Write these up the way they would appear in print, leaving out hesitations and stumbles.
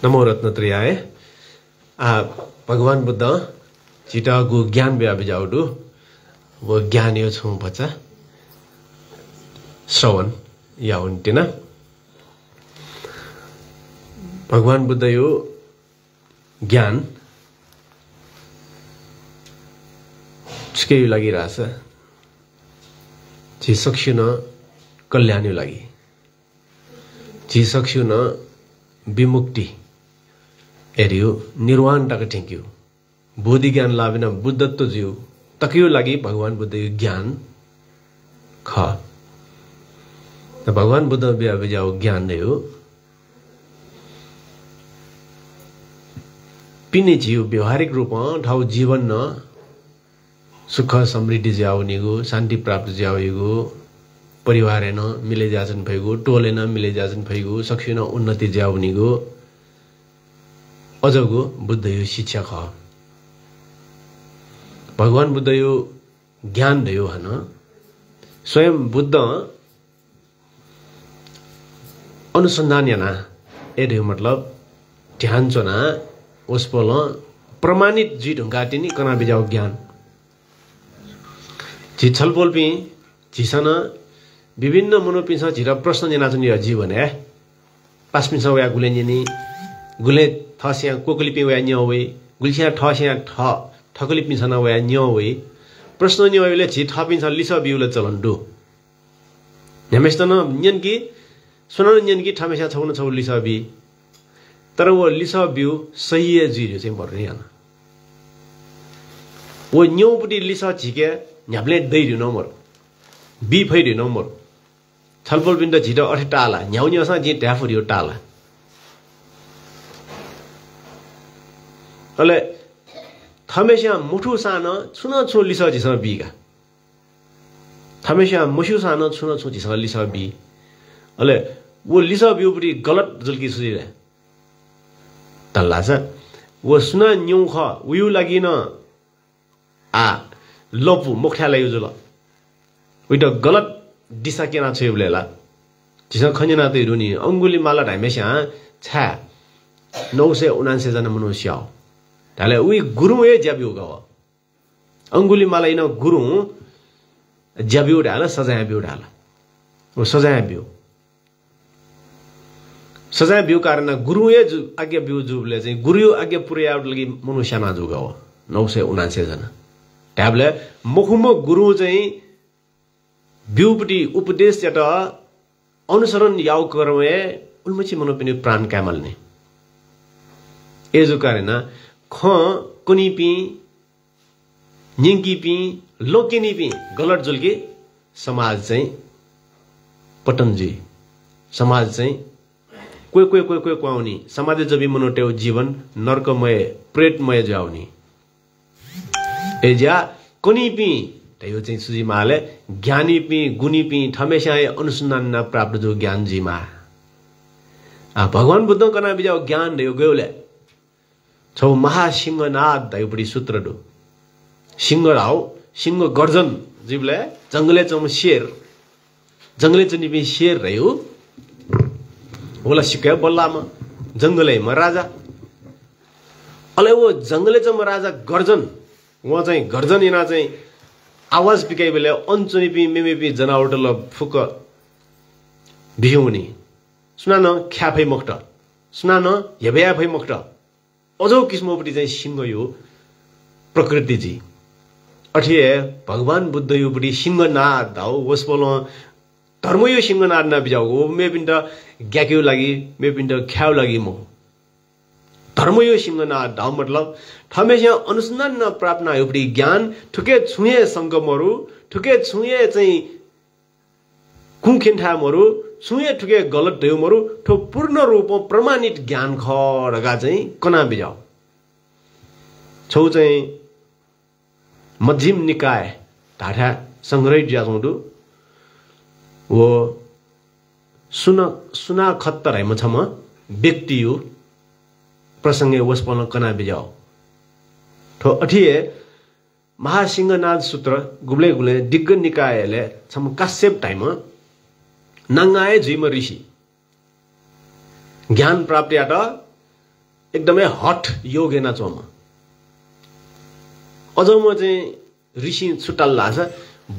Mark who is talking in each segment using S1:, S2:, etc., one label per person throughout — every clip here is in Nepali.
S1: नमो रत्नत्रयाय भगवान बुद्ध चिटागु ज्ञान व्यापिजाउडु वो ज्ञान यो छौं बच्चा श्रवण या हुन्टेन भगवान बुद्ध यो ज्ञान छिकै लागिरहेछ जे सक्छु न कल्याण लागि जे सक्छु न विमुक्ति एरियो निर्वाण तक ठेक्यो बोधि ज्ञान लावेन बुद्धत्व जिउ तकियो लागि भगवान बुद्ध यो ज्ञान ख त भगवान बुद्ध बिजाउ ज्ञान नै हो पिने जिउ व्यवहारिक रूपमा ठाउँ जीवन न सुख समृद्धि ज्याउनेगो शान्ति प्राप्त ज्याउनेगो परिवार न मिले जाजन भइगो टोले न मिले जाजन भइगो सक्छु न उन्नति ज्याउनेगो अजगो बुद्ध यो शिक्षा ख भगवान बुद्ध यो ज्ञान दयो हन स्वयं बुद्ध अनुसंधान याना एदे मतलब ध्यान चना उसपल प्रमाणित जी ढुंगा तिनी कना बिजाउ ज्ञान जी छलपोल पि झिसन विभिन्न मनोपिन्छ झिरा प्रश्न जना जुन यो जीवन है पासमिन सवया गुलेनी गुले थस्या कोकलिपि वया न्यवे गुलसिया ठस्या ठकलिपि पिछना वया न्यवे प्रश्न न्यवेले झि थपिन्छ लिस बिउले चलन्दु नेमेस्तन न्यनकी सुनन न्यनकी ठमेसा छौन छौ लिस बि तर वो लिस बिउ सही जिरो चाहिँ पर्ने हैन वो न्यौपटी लिस झिके न्याप्ले दैरु नमर बि फैरु नमर छलफल बिन्द झिटो अठे टाला न्याउन्यसा जि ट्याफुरियो टाला अले थमेस्या मुठु सान छुन छु लिस जिसन बिगा थमेस्या मुठु सान छुन छु जिसन लिस बि अले वो लिस बिउपटी गलत जुल्की सुजिरे तल्ला छ वो सुन न्यौ ख उयु लागि न आ लपु मुख्यालय जुल उइट गलत दिशा केना छ युलेला जिसन खन्जना त रुनी अंगुली माला ढामेस्या छा 979 जना मनुष्य ताले उइ गुरु ए ज्याबिउ गव अंगुली माला इन गुरु ज्याबिउ ढाला सजाय बिउ ढाला ओ सजाय बिउ कारण गुरु ए आज्ञा बिउ जुबले चाहिँ गुरु आज्ञा पुर्याउट लागि मनुष्य मा जुगव 979 जना ट्याबले मुखुम गुरु चाहिँ बिउपटी उपदेश यात अनुसरण याउ करवे उल्मछि मनोपिनि प्राण कामल्ने एजो कारण ख कुनिपि निंकीपि लोकिनीपि गलत जुल्की समाज चाहिँ पटनजी समाज चाहिँ कोइ क्वाउनी समाज जबि मनोटेउ जीवन नरकमय प्रेतमय जाउनी एजा कुनिपि यो चाहिँ सुजिमाले ज्ञानीपि गुणीपि ठमेस्याय अनुसन्धान न प्राप्त जो ज्ञान जीमा भगवान बुद्ध कना बिजाउ ज्ञान दयो गयोले छौ महासिंहनाद दयोपडी सूत्र दो सिंह राव सिंह गर्जन जीवले जंगले चम शेर जंगले चनिपि शेर रह्यो होला सिक्या बल्लामा जंगलेमा राजा अले वो जंगले चम राजा गर्जन व चाहिँ गर्जन इना चाहिँ आवाज पिकाइ बेले अञ्चनिपि मेमेपि जनावटल फुक बिहुनी सुना न ख्याफै मक्त सुना न हेबया फै मक्त अझौ किस्मपटी चाहिँ सिंह यो प्रकृति जी अठे भगवान बुद्ध योपटी सिंहनाद हाउ वसपल धर्म यो सिंहनाद न बिजाउ मेपिन्ट ग्याक्यौ लागि मेपिन्ट ख्याउ लागि म धर्म यो सिंहनाद हाउ मतलब ठमेस्या अनुसन्धान न प्राप्त न योपटी ज्ञान ठुके छुए संगमहरु ठुके छुए चाहिँ कुखिन्ठामहरु छुए ठुके गलत दयोमहरु ठो पूर्ण रूपमा प्रमाणित ज्ञान खडगा चाहिँ कना बिजाउ छौ चाहिँ मध्यम निकाय ढाठा संग्रहित ज्याजौडु वो सुना खत्तर हैम छम व्यक्ति हो प्रसंगे वसपन कना बिजाउ ठो अठिए महासिंहनाद सूत्र गुब्ले गुले दिग्ग निकायले छम काश्यप टाइम नंगाए जीम ऋषि ज्ञान प्राप्तियाट एकदमै हट योगेना छु म अझ म चाहिँ ऋषि छुट्टाल्ला छ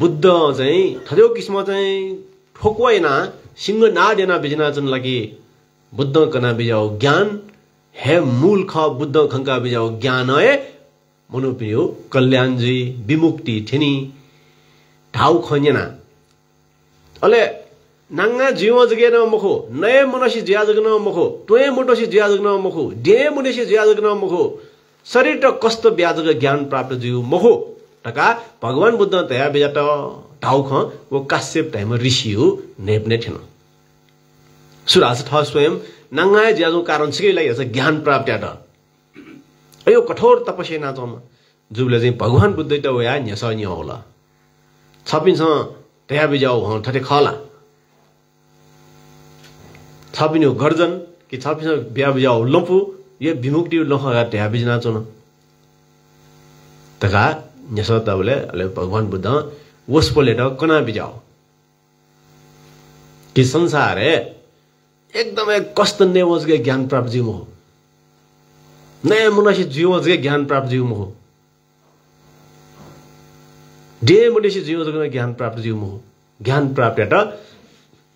S1: बुद्ध चाहिँ थर्यो किस्म चाहिँ ठोक्वैना सिंह ना देना बिजना चन लागि बुद्ध कना बिजाओ ज्ञान हे मूल ख बुद्ध खंका बिजाओ ज्ञान है मनुप्रियो कल्याणजी विमुक्ति ठेनी ठाउ खन्यना अले नांगा जीव जगे न मखो नए मनसी जिया जगन मखो तोए मोटोसी जिया जगन मखो डे मुनेसी जिया जगन मखो शरीर त कष्ट ब्याजग ज्ञान प्राप्त जिउ मखो टका भगवान बुद्ध तया बेजाट ठाउ ख वो काश्यप टाइम ऋषि हो नेप्ने थिएन सुराज थ स्वयं नांगा ज्याजो कारण सिकै लागि ज्ञान प्राप्त याट अयो कठोर तपस्या नाचम जुबले चाहिँ भगवान बुद्ध त वया न्यसन्य होला छपिन्छ तया बिजाउ ह ठटे खला छपिनु गर्जन कि छपिन्छ बिया बिजाउ लपु ये विमुक्ति लखगा तया बिजना चन तका न्यस तबले अले भगवान बुद्ध वसपोले त कना बिजाउ कि संसार है एकदमै कष्ट नेवजगे ज्ञान प्राप्त जिउ हो नयाँ मुनासी जीवजगे ज्ञान प्राप्त जिउ हो डे मुनेसी जीवजगे ज्ञान प्राप्त जिउ हो ज्ञान प्राप्त त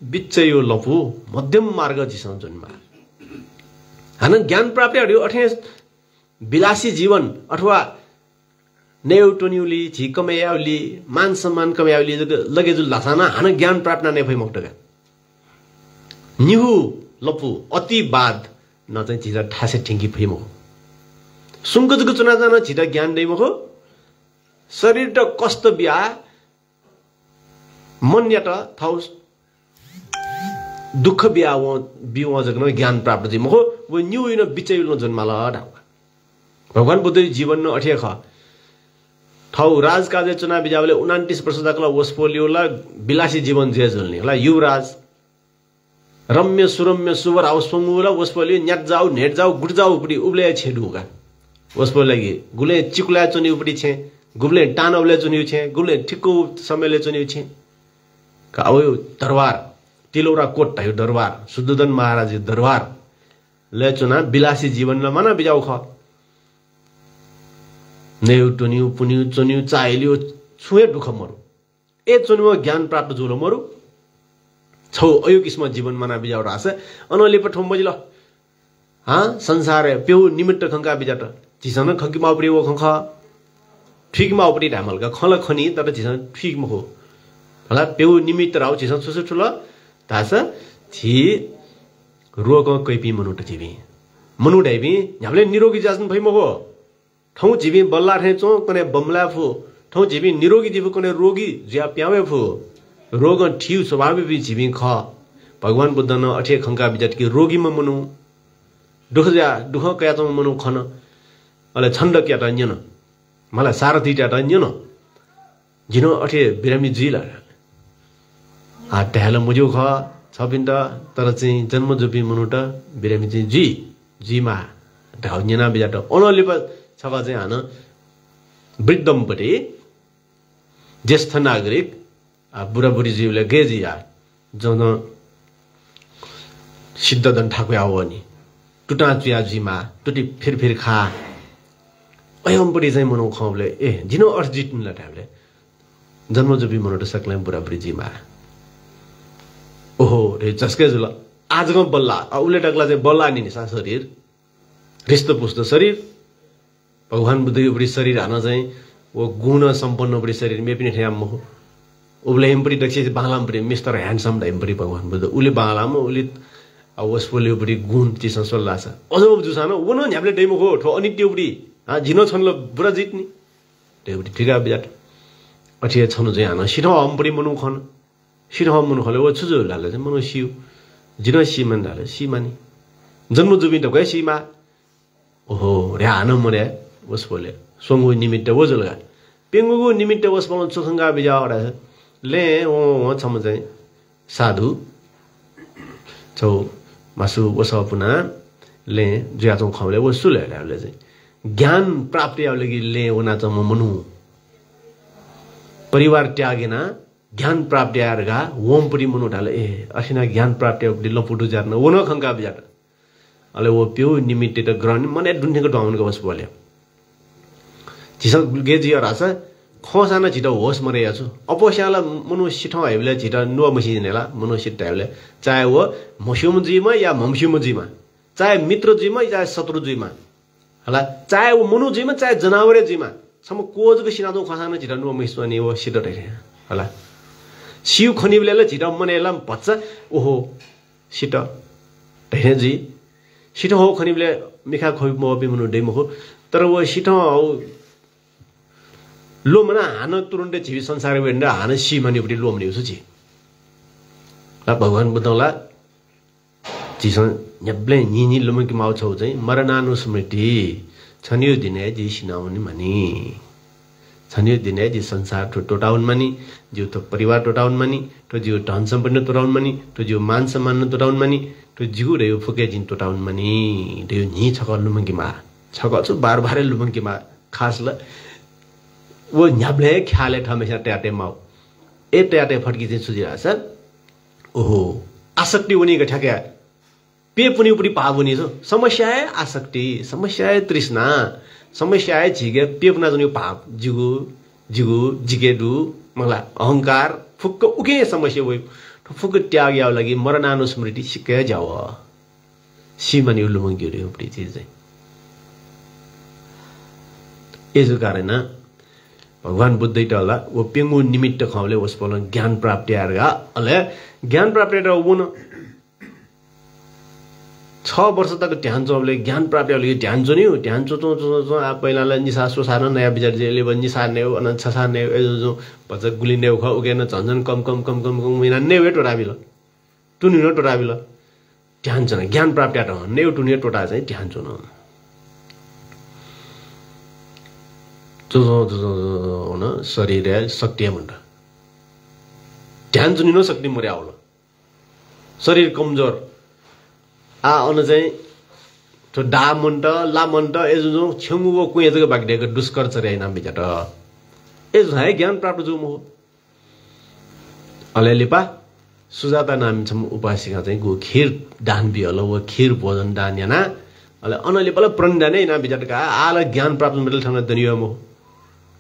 S1: बिच्चै यो लपु मध्यम मार्ग जिसन जुनमा हान ज्ञान प्राप्त हड्यो अठे विलासी जीवन अथवा नेउटोन्युली झिकमयाउली मान सम्मान कमयाउली लगे जुल लासाना हान ज्ञान प्राप्त नै भइ मक्टगा निहु लपु अतिवाद न चाहिँ चिजा ठासे ठिंकी फैमो सुंगजको चुना जान छिटा ज्ञान दैमो हो शरीर त कष्ट बिया मन या त थाउ दुःख बिया बिउ जगन ज्ञान प्राप्त दिमो हो वो न्यू इन बिचैल जन्माला ढाउ भगवान बुद्ध जीवन न अठे ख थाउ राजकाज चुना बिजावले 29 वर्ष तकला वसपोलियोला विलासी जीवन जे जल्ने होला युवराज रम्य सुरम्य सुवर हाउसफंगुला वसपोलियो न्याट जाऊ नेट जाऊ गुड जाऊ उपडी उब्ले छेडुगा वसपो लागि गुले चिकुला चुनी उपडी छे गुबले टानवले चुनी छे गुले ठिक्कु समयले चुनी छे काउ दरबार तिलौरा कोट भयो दरबार सुद्धोधन महाराज दरबार ले चुना विलासी जीवन ल मना बिजाउ ख नेउ टुनिउ पुनिउ चुनिउ चाइलियो छुए दुख मरु ए चुनिउ ज्ञान प्राप्त जुलो मरु छौ अयो किस्म जीवन मना बिजाउ रास अनले पठम बजिल हा संसार पेउ निमित्त खंका बिजाट जिसन खंकी माउपरी वो खंख ठीक माउपरी ढामल का खल खनी तर जिसन ठीक मखो होला पेउ निमित्त राउ जिसन सुसु ठुल तास छि रोग कैपी मनुट जिबी मनु ढाइबी हामीले निरोगी जासन भइ मखो ठौ जिबी बल्ला ठेचो कने बमला फु ठौ जिबी निरोगी जिबी कने रोगी ज्या प्यावे फु रोग ठिउ स्वाभाविक भी जिबी ख भगवान बुद्ध न अठे खंका बिजट की रोगी म मनु दुख कया त मनु खन अले छन्द क्या त न्यन मलाई सारथी टा त न्यन जिनो अठे बिरामी जिला आ टहल मुजो ख छपिन्द तर चाहिँ जन्म जुपी मनु त बिरामी चाहिँ जीमा ढाउ न्यना बिजट अनले प छका चाहिँ हान वृद्धमपट्टि ज्येष्ठ नागरिक बुढाबुढी जीवले गेजिया जन सिद्धदन ठाकुर आउ अनि टुटा चुया जीमा टुटी फिर खा अयमपट्टि चाहिँ मनाउ खौले ए जिनो अर्थ जित्नुला टाइमले जन्मजुपी मनाउट सक्ला बुढाबुढी जीमा ओहो रे जसकै जुल आजको बल्ला उले टक्ला चाहिँ बल्ला नि सा शरीर रिस्त पुस्त शरीर भगवान बुद्ध उपरी शरीर हान चाहिँ वो गुण सम्पन्न उपरी शरीर मे पनि ठ्याम हो उले एमपट्टि दक्षिण बालामपट्टि मिस्टर ह्यान्डसम टाइमपट्टि भगवान बुद्ध उले बालाम उले वसपोले उपरी गुण चिज सल्लाह छ अझ जुसान वन न्यापले दैमो हो ठो अनि त्योपट्टि झिनो छन् ल बुढा जित्ने त्योपट्टि ठिका बिजाट अठिया छनु चाहिँ हान सिठ हमपट्टि मनु खन सिठ हम मनु खले वो छुजु लाले चाहिँ मनु सिउ जिनो सिमन लाले सिमानी जन्म जुबि त गए सीमा ओहो रे हान मरे वसपोले सोंगु निमित्त वजलगा पेंगुगु निमित्त वसपोल चोखंगा बिजा अडा ले ओ छम चाहिँ साधु छौ मासु वसपुना ले ज्याचौ खौले वसुले ले चाहिँ ज्ञान प्राप्ति आउलेगी ले ओना चम मनु परिवार त्यागेना ज्ञान प्राप्ति आरगा ओम परि मनु ढाले ए असिना ज्ञान प्राप्ति लपुटु जार्न ओन खंगा बिजाट अले वो प्यो निमित्ते त ग्रहण मने दुन्नेको डाउनको बस बोल्यो जिस गेजी रासा खोसाना छिटो होस मरेया छु अपोस्याला मनुष्य ठौ हेबले छिटो नो मसिनेला मनुष्य टाइबले चाहे वो मस्युमजीमा या मम्स्युमजीमा चाहे मित्रजीमा या शत्रुजीमा होला चाहे वो मनुजीमा चाहे जनावरजीमा सम कोजको सिनादो खोसाना छिटो नो मसिने वो छिटो रे होला सिउ खनिबले छिटो मनेला भच्चा ओहो छिटो ढेजी छिटो हो खनिबले मिखा खोइ मबि मनु डेमो हो तर वो छिटो लो मना हान तुरुन्टे जीवी संसार वेन्ड हान सी मानिपटि लोमने उछु जी ला भगवान बुद्धला जिसन न्यब्ले निनि लोमकी माउ छौ चाहिँ मरनानु स्मृति छनियो दिने जी सिनाउने मानी छनियो दिने जी संसार टोटाउन मानी जो तो परिवार टोटाउन मानी तो जो धन सम्पन्न टोटाउन मानी तो जो मान सम्मान टोटाउन मानी तो जिगु रेयो फुके जिन टोटाउन मानी रेयो नि छक लुमकी मा छक छु बार बार लुमकी मा खास ल वो न्याब्ले ख्याले हमेशा ट्याटे माउ ए ट्याटे फटकी चाहिँ सुजिरा छ ओहो आसक्ति उनी गठ्याके पे पुनी उपरी पावनी छ समस्या है आसक्ति समस्या है तृष्णा समस्या है झिगे पे पुना जनि पाप जिगु जिगु जिगेदु मला अहंकार फुक्क उके समस्या वइ फुक्क त्याग याउ लागि मरनानु स्मृति सिके जाव सीमनि उलुमंगी रे उपरी चीज चाहिँ यसो कारण भगवान बुद्धै टला वो पेंगु निमित्त खावले वस बोलन ज्ञान प्राप्ति आरगा अले ज्ञान प्राप्ति र उन 6 वर्ष तक ध्यान जोले ज्ञान प्राप्ति अले ध्यान जो नि ध्यान जो आ पहिलाले निसा सोसार नयाँ विचार जेले बन निसा ने अन छसा ने जो पछ गुली ने ख उगेन झन्झन कम मिना ने वेट राबिल टुनि न टोराबिल ध्यान छ ज्ञान प्राप्ति आट ने टुनि टोटा चाहिँ ध्यान जो न जो शरीर शक्ति म्हणत ध्यान जुनि न सक्ने मरे आउल शरीर कमजोर आ अन चाहिँ तो डा मन्ट ला मन्ट एजो छेंगुको कुएजको बागडेको दुष्कर चरे नाम बिजट एजो है ज्ञान प्राप्त जो मो अलेलिपा सुजाता नाम छम उपासिका चाहिँ गो खीर दान बिहल वो खीर भोजन दान याना अले अनलिपला प्रणदानै नाम बिजटका आला ज्ञान प्राप्त मिडल ठाउँ दनियो मो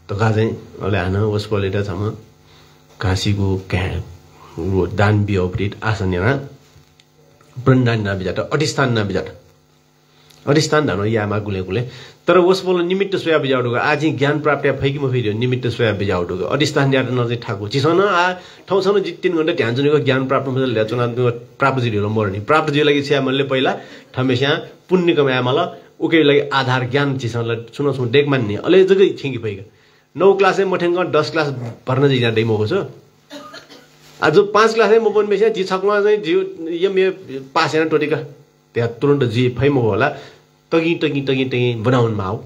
S1: तो का चाहिँ अले हान वसपलेटा छम काशीको क्या वो दान बियोप्रित आसन याना प्रणदान नाम बिजट अधिष्ठान नाम बिजट अधिष्ठान धानो यामा गुले तर वसपल निमित्त सोया बिजाउडुको आज ज्ञान प्राप्त फैकिम फेरि निमित्त सोया बिजाउडुको अधिष्ठान यात नजै ठाकु चिसन आ ठाउँसँग 3 घण्टा ध्यान जुनेको ज्ञान प्राप्त मले ल्याचना प्राप्त जिरो मर्नी प्राप्त जिरो लागि छ्या मनले पहिला ठमेस्या पुण्य कमायामल उकै लागि आधार ज्ञान चिसनले सुन देख मान्ने अले जगै थिंगी भइगा 9 क्लासै मठेंग 10 क्लास भर्न जि जाँदै मको छ आज 5 क्लासै म पनि मेस्या जि छकमा चाहिँ जिउ यो मे पास हैन टोटिका त्यहाँ तुरन्त जि फैमो होला तगी बनाउन माउ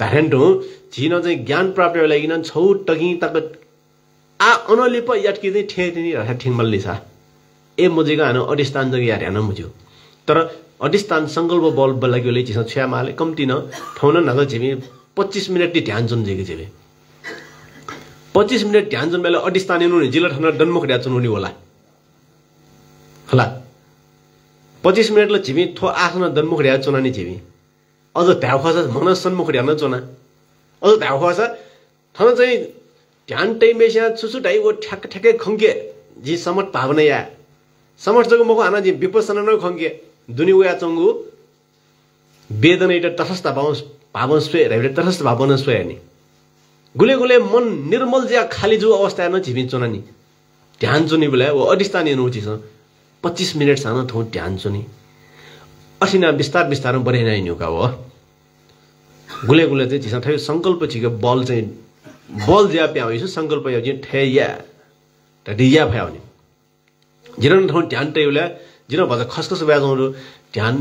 S1: तारेन्टो जिन चाहिँ ज्ञान प्राप्त लागिन छौ तगी तक आ अनले प याटकी चाहिँ ठे नि रहा ठिङमल्ली छ ए मजेगा हानो अधिष्ठान जग यार हैन मुजो तर अधिष्ठान संकल्प बल बलागिले चिस छ्यामाले कम्ति न ठौन नग जिमी 25 मिनेट ध्यान जुन जेगे जेबे 25 मिनेट ध्यान जुन बेला अधिष्ठान नु जिल्ला ठाउँ दन्मुख ध्यान जुन हुने होला 25 मिनेट ल जिमी थो आफ्नो दन्मुख ध्यान चुनानी जिमी अझ भ्याउ खस मन सन्मुख ध्यान चुना अझ भ्याउ खस ठाउँ चाहिँ ध्यान टैमेस्या छुछुटाइ वो ठ्याक ठ्याकै खंगे जी समट भावना या समट जगो मको आना जी विपස්සना न खंगे दुनी उया चंगु वेदना इट तटस्थ भावन स्वे रेबे तटस्थ भावन स्वे नि गुले मन निर्मल ज्या खाली जो अवस्था न जिमी चुनानी ध्यान चुनी बेला वो अधिष्ठानी नउची छ 25 मिनेट सानो थौ ध्यान चुनी असिना विस्तार बढे नै न्युका हो गुले चाहिँ जिसा थै संकल्प छिके बल चाहिँ बल ज्या प्याउ संकल्प यो चाहिँ ठेया त दिया फ्याउने जिरन थौ ध्यान टेउला जिन भज खसखस ब्याजौरो ध्यान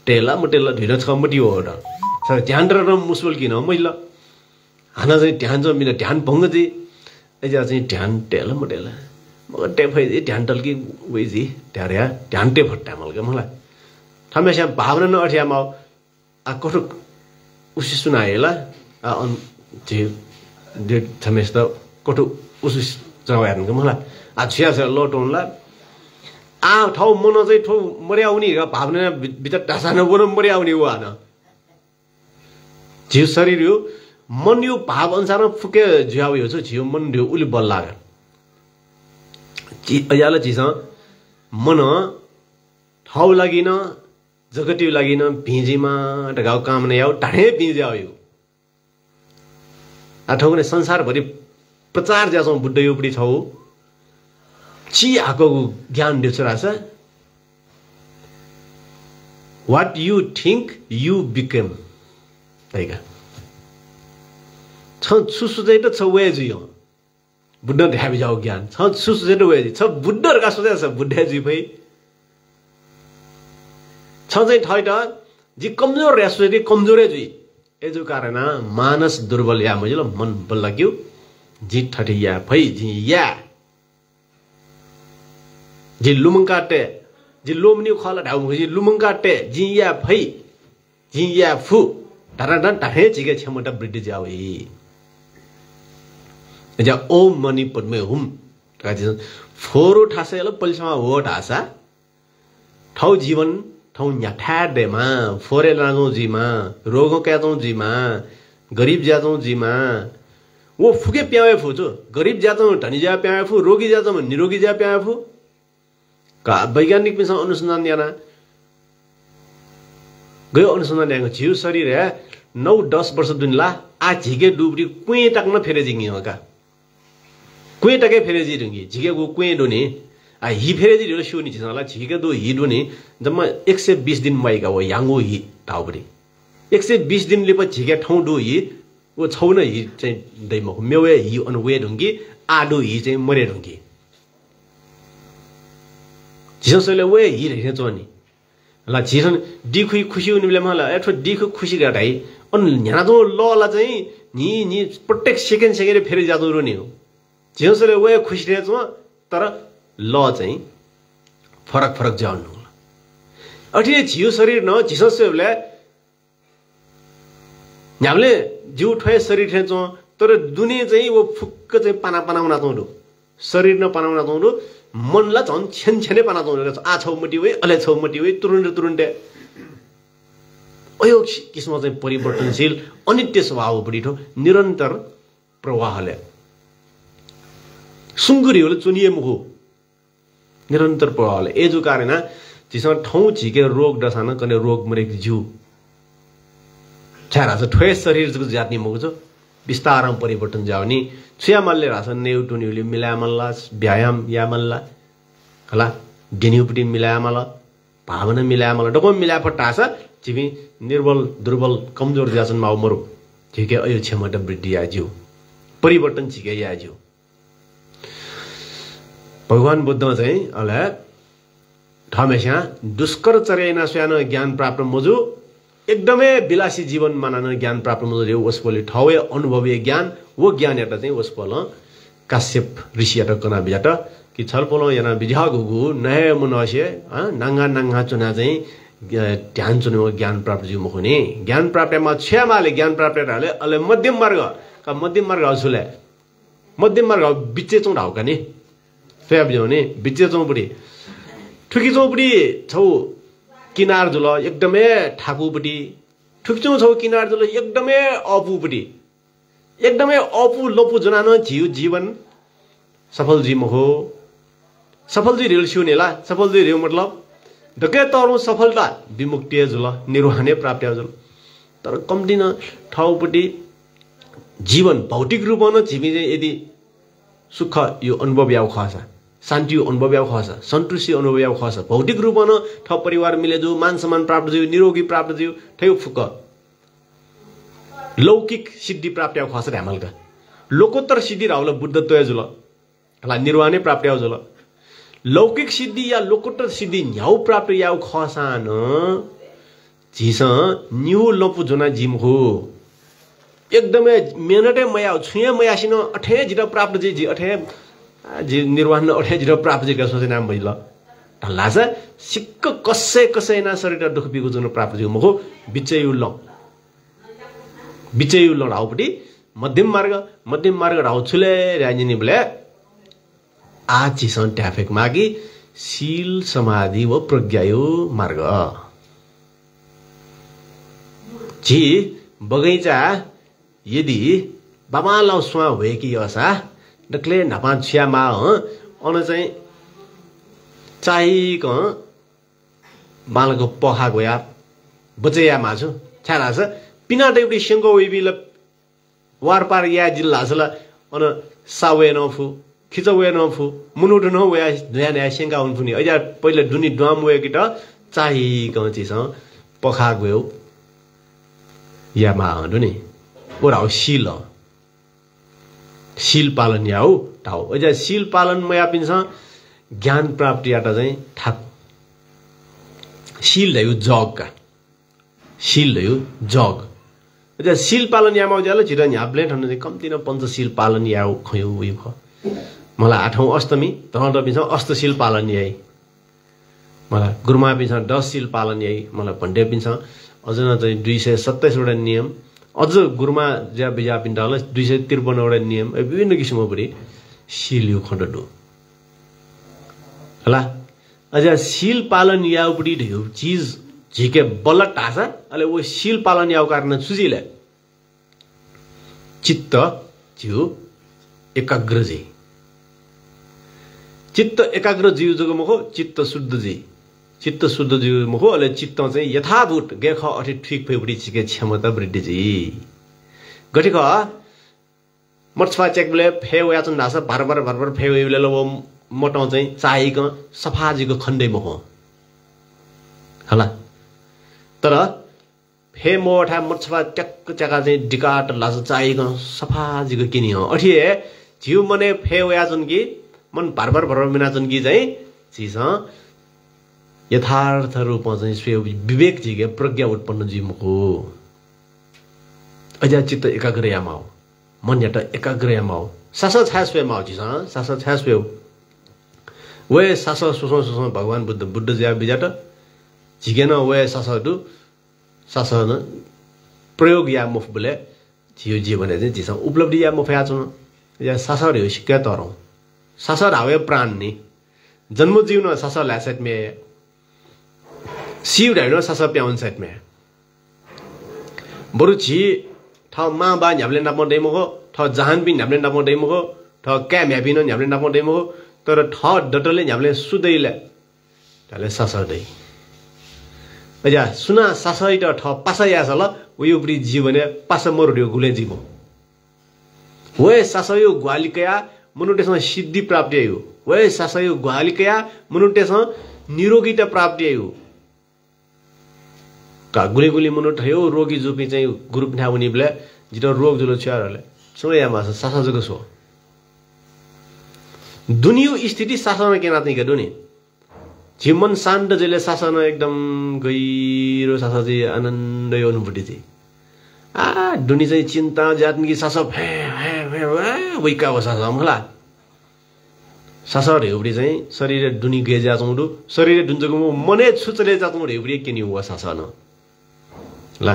S1: टेला मटेला ढिलो छ मटी हो र सर ध्यान र मुस्बल किन मैला हाना चाहिँ ध्यान जो मिन ध्यान भंग जी एजा चाहिँ ध्यान टेला मटेला मगर टेफै ध्यान टल्की वेजी त्यार्या ध्यान टे फट्टा मलके मलाई थमेस्या भावना न अठ्यामा आ कठो उसी सुनाएला आ अन जे दे थमेस त कठो उसी जवान के मलाई आ छिया छ लोटोनला ठाउँ मन चाहिँ ठौ मर्याउने भावना भित्र ढासा नबोन मर्याउने हो होइन झिउ शरीर हो मन यो भाव अनुसार फुके झ्याउ यो छ झिउ मन ढ्यो उली बल लाग अयाल चिज मन ठाउँ लागिन जगतियो लागिन भिजीमा ढगाउ काम नै आऊ ढाडे भिज्याउ यो ठाउँ नै संसारभरि प्रचार ज्याछौँ बुद्ध यो पनि छौ ची आको ज्ञान दिन्छ रहेछ what you think you become तैका छ सुसुजै त छ वेजी हो बुद्ध ध्याबी जाऊ ज्ञान छ सुसुजै त वेजी छ बुद्धहरुका सोचे छ बुद्धजी भई छ चाहिँ ठै त जी कमजोर रेसुरी कमजोरै जी एजु कारण मानस दुर्बल या मजिलो मन बल लाग्यो जी ठठी या भई जी या जी लुमंगाटे जी लोमनी खाला ढाउ जी लुमंगाटे जी या भई जी या फु धरन ढहे जिगे छमटा ब्रिटिश जावे जा ओम मनी पद्मे हुम ताजी फोरो ठासेल पल्समा हो ठासा ठौ जीवन ठौ न्याठा देमा फोरे लाजौ जीमा रोगो क्याजौ जीमा गरीब जाजौ जीमा वो फुके प्यावे फुचो गरीब जाजौ धनी जा प्यावे फु रोगी जाजौ निरोगी जा प्यावे फु का वैज्ञानिक में अनुसंधान याना गयो अनुसंधान याको जिउ शरीर है 9-10 वर्ष दुनला आ झिगे डुब्री कुए टाक्न फेरे जिङी होका कुए टाके फेरे जी रुंगी झिगे गो कुए दोनी आ हि फेरे जी रो शोनी छला झिगे दो हि दोनी जम्मा 120 दिन माइका हो यांगो हि टाउबरी 120 दिन ले पछि झिगे ठौ दो हि वो छौ न हि चाहिँ दैमा मेवे हि अनवे ढुंगी आडो हि चाहिँ मरे ढुंगी जिसले वे हि रहे जोनी ला जिसन दिखुई खुशी हुने बेला मलाई एठो दिखु खुशी गाटाई अन न्यादो लला चाहिँ नि प्रत्येक सेकेन्ड फेरि जादो रुनी हो जिसले वे खुशी रहे जो तर ल चाहिँ फरक जाउनु अठे जिउ शरीर न जिसले न्यामले जिउ ठय शरीर थे जो तर दुने चाहिँ वो फुक्क चाहिँ पाना पानाउना तोडु शरीर न पानाउना तोडु मनला झन् छेनछेने पाना तोडेर आ छौ मटी वे अले छौ मटी वे तुरुन्टे अयो किसिम चाहिँ परिवर्तनशील अनित्य स्वभाव बढीठो निरन्तर प्रवाहले सुंगुरीहरुले चुनिए मुखो निरन्तर प्रवाहले एजु कारण जिसँग ठौ झिके रोग दशान कने रोग मरेको जिउ छारा छ ठोय शरीर जको जातनी मुखो छ विस्तारमा परिवर्तन जाउने छुयामलले रासन नेउटुनिउले मिलामल्ला व्यायाम यामल्ला हला गेन्युपटी मिलामल्ला भावना मिलामल्ला डको मिलापटा छ जिबी निर्बल दुर्बल कमजोर जासन माउ मरु झिके अयो क्षमता वृद्धि आज्यू परिवर्तन झिके आज्यू भगवान बुद्ध चाहिँ अला ठमेसा दुष्कर चर्याना स्यान ज्ञान प्राप्त मजु एकदमै विलासी जीवन मानन ज्ञान प्राप्त मजु वसपोले ठौए अनुभवी ज्ञान वो ज्ञान एउटा चाहिँ वसपोल काश्यप ऋषि एउटा कना बिजाट कि छलपोल yana बिझा गुगु नहे मुनसे नांगा नांगा चुना चाहिँ ध्यान चुने ज्ञान प्राप्त जिउ मखुने ज्ञान प्राप्तमा छ्यामाले ज्ञान प्राप्त हाले अले मध्यम मार्ग हजुले मध्यम मार्ग बिचे चौ ढाउका नि फेब जउने बिचे चौपडी ठुकी चौपडी छौ किनार जुल एकदमै ठाकुपटी ठुकचौ छौ किनार जुल एकदमै अपुपटी एकदमै अपु लपु जनानो जिउ जीवन सफल जीव हो सफल जी रेल सुनेला सफल जी रेउ मतलब दके तरु सफलता विमुक्ति जुल निर्वाहने प्राप्त जुल तर कम्दिन ठाउँपटी जीवन भौतिक रूपमा जीवी यदि सुख यो अनुभव याउ खस शान्ति अनुभव याउ खस सन्तुष्टि अनुभव याउ खस भौतिक रूपमा ठ परिवार मिलेजु मान सम्मान प्राप्त जिउ निरोगी प्राप्त जिउ ठै फुक लौकिक सिद्धि प्राप्त याउ खस ढामलका लोकोत्तर सिद्धि राउल बुद्धत्व जुल ला निर्वाहने प्राप्त याउ जुल लौकिक सिद्धि या लोकोत्तर सिद्धि न्याउ प्राप्त याउ खसान झिस न्यू लपु जना जिम हो एकदमै मेहनते मया छुए मयासिन अठे जिरा प्राप्त जी अठे जी निर्वाहन अठे जिरा प्राप्त जी सोचे नाम भइल ढल्लासा सिक्क कसै ना शरीर दुख बिगु जन प्राप्त जी मखो बिचयु राउपटी मध्यम मार्ग राउ छुले राजिनी बले आ चिसन ट्याफेक मागी शील समाधि व प्रज्ञा यो मार्ग जी बगैँचा यदि बाबा लाउसमा भए कि असा डक्ले नापा छियामा अन चाहिँ चाहिक बालको पखा गया बचैया माछु छारा छ पिना देउडी सेंगो वेबिल वारपार या जिल्ला छला अन सावे नफु खिचवे नफु मुनुट न वे नया नया सेंगा उनफुनी अजा पहिले दुनी डम वे किट चाहिक चिस पखा गयो या मा हन्दुनी ओराउ शील पालन याउ टाउ अझ शील पालन मया पिन्छ ज्ञान प्राप्ति आटा चाहिँ ठाक शील ल्याउ जग का शील ल्याउ जग अझ शील पालन यामा उज्यालो छिटो न्याब्ले ठन्न चाहिँ कम्ती न पञ्चशील पालन याउ खयौ उयो भ मलाई 8औं अष्टमी तहर पिन्छ अष्टशील पालन याई मलाई गुरुमा पिन्छ 10 शील पालन याई मलाई भन्डे पिन्छ अझ न चाहिँ 227 वटा नियम अझ गुरुमा ज्या बिजा पिण्डाल 253 वटा नियम विभिन्न किसिमको परि शील यो खण्ड दो हला अझ शील पालन याउपडी ढेउ चीज झिके बल्ल टासा अले वो शील पालन याउ कारण सुजिले चित्त जिउ एकाग्र जी चित्त एकाग्र जीव जगो मखो चित्त शुद्ध जी चित्त शुद्ध जीव मखो अले चित्त चाहिँ यथाभूत गेख अठि ठीक फेबडी छिके क्षमता वृद्धि जी गठिक मर्छवा चेकले फेव याचन नास भरभर फेव इले लो मोटो चाहिँ चाहिक सफाजीको खण्डै मखो हला तर फे मोठा मर्छवा टक्क चका चाहिँ डिकाट लास चाहिक सफाजीको किनि हो अठिए जिउ मने फेव याचन कि मन भरभर मिनाचन कि चाहिँ चिज यथार्थ रूपमा चाहिँ स्वयं विवेक जिगे प्रज्ञा उत्पन्न जीवको अझ चित्त एकाग्र यामाओ मन याटा एकाग्र यामाओ सास छास वे माउ चिस सास छास वे वे सास सुसो भगवान बुद्ध ज्या बिजाट झिगेन वे सास न प्रयोग या मुफ बोले जियो जीवन चाहिँ जिस उपलब्धि या मुफ याचन या सास रे सिक्का तरौ सास रावे प्राण नि जन्म जीवन सास ल्यासेट में सिउ ढाइनो सास प्याउन सेट में बरु छि ठ मा बा न्याब्ले नापो डेमो ठ जहान बिन न्याब्ले नापो डेमो ठ क्या म्याबिन न्याब्ले नापो डेमो तर ठ डटले न्याब्ले सुदैले ताले सास दै अजा सुना सासै त ठ पासा यासल उयो ब्रि जीवने पासा मरुड्यो गुले जीव वे सासयो ग्वालिकया मनुटेसँग सिद्धि प्राप्ति आयो वे सासयो ग्वालिकया मनुटेसँग निरोगिता प्राप्ति आयो का गुली मुनुट हो रोगी जुपी चाहिँ ग्रुप ना उनी बेला जिरो रोग जुलो छ्यारले सोया मास सासा जको सो दुनियो स्थिति सासना के नातै गदो नि जीवन शान्त जले सासना एकदम गहिरो सासा चाहिँ आनन्द अनुभूति चाहिँ आ दुनी चाहिँ चिन्ता जातनी सासा वैका हो सासा हमला सासा रेउडी चाहिँ शरीर दुनी गे जाचौडु शरीर दुन्जको मने छुचले जाचौ रेउडी केनी हुआ सासा न ला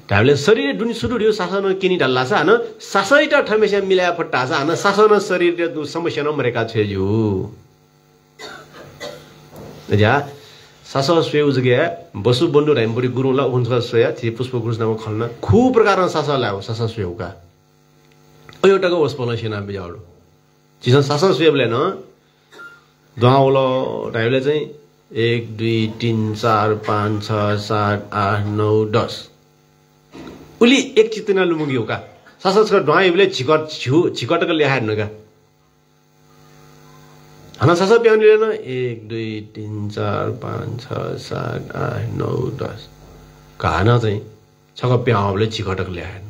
S1: हामीले शरीर दुनी सुरु ढ्यो सासन किनी ढल्ला छ न सासैटा ठमेस्या मिलाया फट्टा छ न सासन शरीर समस्या नमरेका छ यो जा सास स्वेउ जगे बसु बन्धु रामपुरी गुरुला हुन्छ सोया छि पुष्प कृष्णको खल्न खु प्रकार सास लायो सास स्वेउका एउटाको वस्पल सेना बिजाडो जिस सास स्वेउले न दवाउलो ढाइले चाहिँ 1 2 3 4 5 6 7 8 9 10 उली एक चितना लुमुगी हो का साससको ढाइले छिकटक ल्याहार नगा हना सास प्याउनीले न 1 2 3 4 5 6 7 8 9 10 काना चाहिँ छक प्याउले छिकटक ल्याहार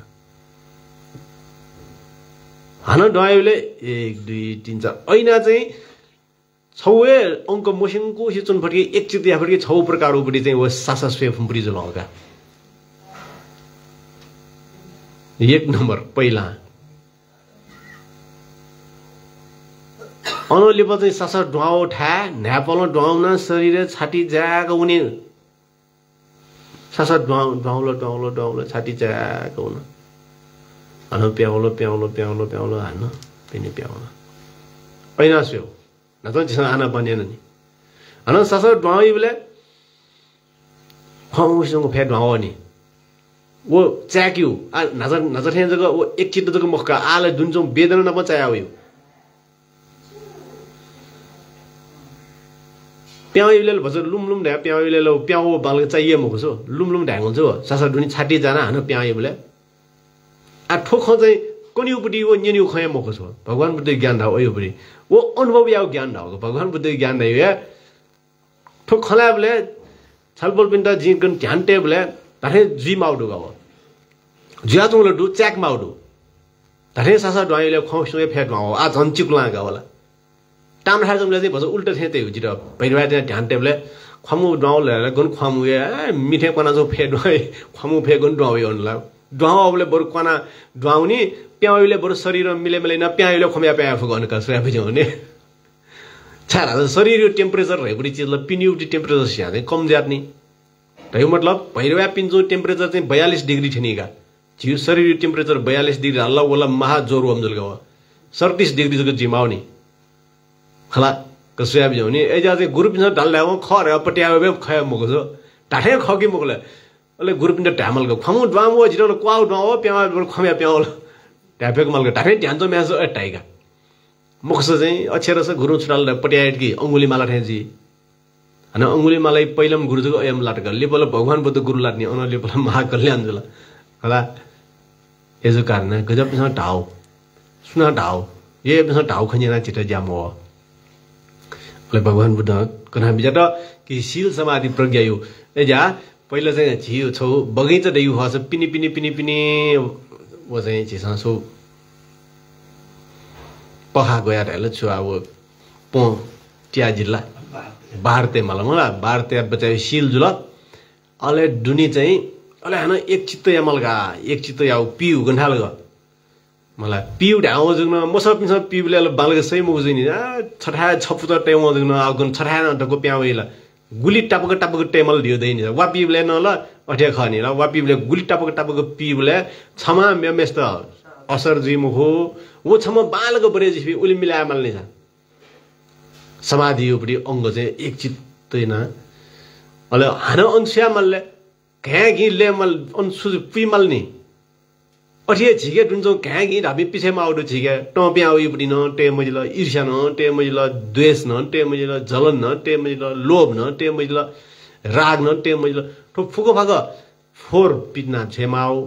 S1: हना ढाइले 1 2 3 4 ऐना चाहिँ छौए अंक मोसिङको सिचन फटके एक चितिया फटके छौ प्रकार उपडी चाहिँ व सासा स्वेफ पुरी जलगा एक नम्बर पहिला अनलिप चाहिँ सासा ढ्वाउ ठा न्यापल ढ्वाउन शरीर छाती जाको उनी सासा ढ्वाउलो छाती जाको हुन अन प्याउलो हान्न पिने प्याउन ऐना स्वेउ नत्र जिस आना बनेन नि अन सासा ड्वाई बोले खाउसँग फेट ड्वाओ नि वो च्याक्यु आ नजर नजर हेन जग वो एक चित्त जग मक्का आले दुन्जों बेदन न पचाया हो प्याउले भजर लुमलुम ढ्या प्याउले प्याउ बाल चाहिए मको छो लुमलुम ढ्याङ हुन्छ सासा दुनी छाटी जाना हन प्याउ बोले आ ठोख चाहिँ कोनिउपटी वो न्यनिउ खय मको छ भगवान बुद्ध ज्ञान ढाउ ओयुपटी वो अनुभव याउ ज्ञान ढाउ भगवान बुद्ध ज्ञान ढाउ या ठोक खला बोले छलबल पिन्टा जिकन ध्यान टे बोले तारे जी माउडु गव जिया तुंगले दु चेक माउडु तारे सासा ड्वाइले खौसुए फेट माउ आ झन चिक्ला गवला टाम खार जमले चाहिँ भस उल्टा थे त्यही जिर भैरवा त्यहाँ ध्यान टेबले खमु ड्वाउले गन खमु ए मिठे पना जो फेट ड्वाइ खमु फे गन ड्वाउ अनला ड्वाउले बरु कना ड्वाउनी प्याउले बरु शरीर मिले मिले न प्याउले खम्या प्या फगन का सबै बुझ्ने छारा शरीर टेम्परेचर रहेको चिजले पिन्युटी टेम्परेचर स्यादै कम ज्याद नि त्यो मतलब भैरवा पिन्जो टेम्परेचर चाहिँ 42 डिग्री थिनिगा जिउ शरीर टेम्परेचर 42 डिग्री हल्ला वला महा जोर वमजल गव 37 डिग्री जको जिमाउनी खला कसया बिजौनी एजा चाहिँ गुरुपिन ढल्ल्याउ खरे पट्याउ बे खय मको छ टाठे खकी मकोले अले गुरुपिन ढामल गो खमु ड्वामो जिरो क्वाउ ड्वाओ प्याउ खम्या प्याउ ट्यापेक मलको टाठे ध्यान तो म्यास टाइगा मुखस चाहिँ अक्षर छ गुरु छुडाल पट्याएट कि अंगुली माला ठेजी अनि अंगुली मालाई पहिलम गुरुजको अयम लाटक लेपल भगवान बुद्ध गुरु लाट्ने अन लेपल महाकल्याण जुल होला यसो कारण गजब पिस ढाउ सुना ढाउ ये पिस ढाउ खन्जेना चित जामो ले भगवान बुद्ध कना बिजट कि शील समाधि प्रज्ञा यो एजा पहिला चाहिँ छियो छौ बगैंचा दैउ हस पिनी पिनी पिनी पिनी वो चाहिँ छिसा सो पखा गया रहेल छु अब पो ट्या जिल्ला बारते मला बारते बचाइ सील जुल अले दुनी चाहिँ अले हन एक चित्त या मलगा एक चित्त या पिउ गन्ठाल ग मलाई पिउ ढाउ जग्न मसप पिउले बालग सही मुगजिनी छठा छपुत टेम जग्न अगन छठा नटको प्याउइला गुली टपक टपक टेमल दियो दैनी वा पिउले न ल अठे खनी ल वा पिउले गुली टपक टपक पिउले छमा मेमेस्त असर जी मुखो वो छम बालग बरे जिफी उली मिलाया मल्ने छ समाधि उपरि अंग चाहिँ एक चित्तैन अले हान अंश्या मल्ले घ्यागी ले मल अंसु पिमल्नी अठे झिगे दुन्जो घ्यागी धाबी पिछेमा आउडु झिगे टप्या उपरि न टे मजिल ईर्ष्या न टे मजिल द्वेष न टे मजिल जलन न टे मजिल लोभ न टे मजिल राग न टे मजिल ठो फुको फाक फोर पितना छेमाउ